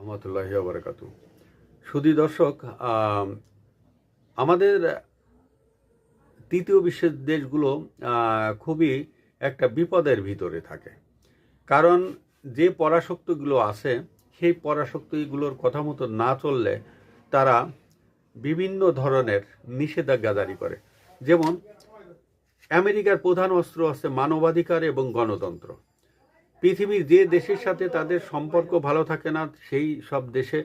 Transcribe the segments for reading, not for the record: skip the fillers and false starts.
রহমতুল্লাহি ওয়া বারাকাতুহু। সুধী দর্শক, আমাদের তৃতীয় বিশ্বের দেশগুলো খুবই একটা বিপদের ভিতরে থাকে। কারণ যে পরাশক্তিগুলো আছে সেই পরাশক্তিগুলোর কথা মতো না চললে তারা বিভিন্ন ধরনের নিষেধাজ্ঞা জারি করে। যেমন আমেরিকার প্রধান অস্ত্র আছে মানবাধিকার এবং গণতন্ত্র। পৃথিবীর যে দেশের সাথে তাদের সম্পর্ক ভালো থাকে না সেই সব দেশে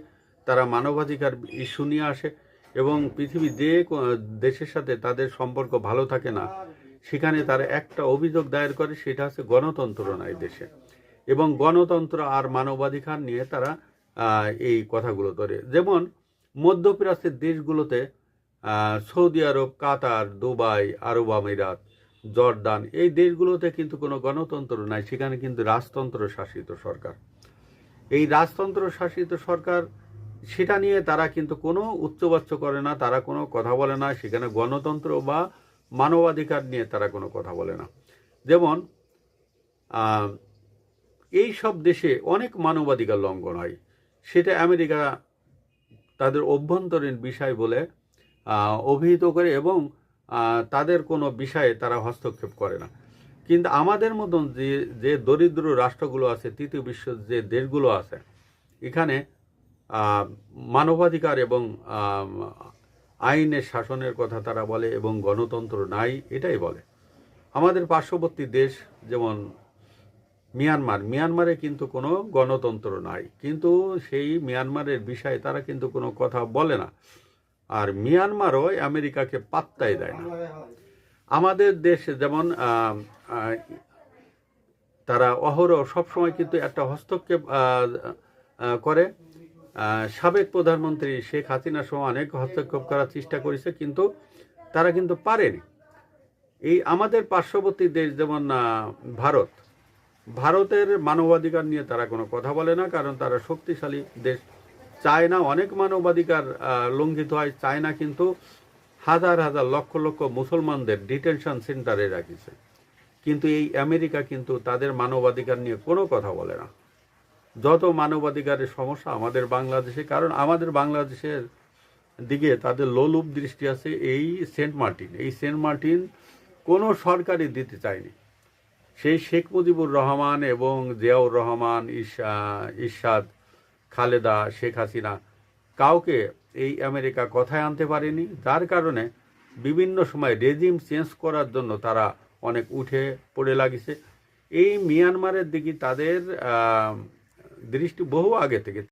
তারা মানবাধিকার ইস্যু নিয়ে আসে, এবং পৃথিবীর যে দেশের সাথে তাদের সম্পর্ক ভালো থাকে না সেখানে তারা একটা অভিযোগ দায়ের করে, সেটা হচ্ছে গণতন্ত্র নাই দেশে, এবং গণতন্ত্র আর মানবাধিকার নিয়ে তারা এই কথাগুলো ধরে। যেমন মধ্যপ্রাচ্যের দেশগুলোতে সৌদি আরব, কাতার, দুবাই, আরব আমিরাত, জর্দান, এই দেশগুলোতে কিন্তু কোনো গণতন্ত্র নাই, সেখানে কিন্তু রাজতন্ত্র শাসিত সরকার। এই রাজতন্ত্র শাসিত সরকার, সেটা নিয়ে তারা কিন্তু কোনো উচ্চবাচ্য করে না, তারা কোনো কথা বলে না, সেখানে গণতন্ত্র বা মানবাধিকার নিয়ে তারা কোনো কথা বলে না। যেমন এই সব দেশে অনেক মানবাধিকার লঙ্ঘন হয়, সেটা আমেরিকা তাদের অভ্যন্তরীণ বিষয় বলে অভিহিত করে, এবং তাদের কোনো বিষয়ে তারা হস্তক্ষেপ করে না। কিন্তু আমাদের মতন যে দরিদ্র রাষ্ট্রগুলো আছে, তৃতীয় বিশ্বের যে দেশগুলো আছে, এখানে মানবাধিকার এবং আইনের শাসনের কথা তারা বলে, এবং গণতন্ত্র নাই এটাই বলে। আমাদের পার্শ্ববর্তী দেশ যেমন মিয়ানমারে কিন্তু কোনো গণতন্ত্র নাই, কিন্তু সেই মিয়ানমারের বিষয়ে তারা কিন্তু কোনো কথা বলে না, আর মিয়ানমারও আমেরিকাকে পাত্তাই দেয় না। আমাদের দেশ যেমন তারা অহরহ সবসময় কিন্তু একটা হস্তক্ষেপ করে। সাবেক প্রধানমন্ত্রী শেখ হাসিনার সময় অনেক হস্তক্ষেপ করার চেষ্টা করেছে, কিন্তু তারা কিন্তু পারেনি। এই আমাদের পার্শ্ববর্তী দেশ যেমন ভারতের মানবাধিকার নিয়ে তারা কোনো কথা বলে না, কারণ তারা শক্তিশালী দেশ। চায়না অনেক মানবাধিকার লঙ্ঘিত হয়, চায়না কিন্তু হাজার হাজার লক্ষ লক্ষ মুসলমানদের ডিটেনশন সেন্টারে রাখিছে, কিন্তু এই আমেরিকা কিন্তু তাদের মানবাধিকার নিয়ে কোনো কথা বলে না। যত মানবাধিকারের সমস্যা আমাদের বাংলাদেশে, কারণ আমাদের বাংলাদেশের দিকে তাদের লোলুপ দৃষ্টি আছে। এই সেন্ট মার্টিন কোনো সরকারই দিতে চায়নি। সেই শেখ মুজিবুর রহমান এবং জিয়াউর রহমান, ইরশাদ, খালেদা, শেখ হাসিনা, কাউকে এই আমেরিকা কথায় আনতে পারেনি, যার কারণে বিভিন্ন সময় রেজিম চেঞ্জ করার জন্য তারা অনেক উঠে পড়ে লাগিছে। এই মিয়ানমারের দিকে তাদের দৃষ্টি বহু আগে থেকে।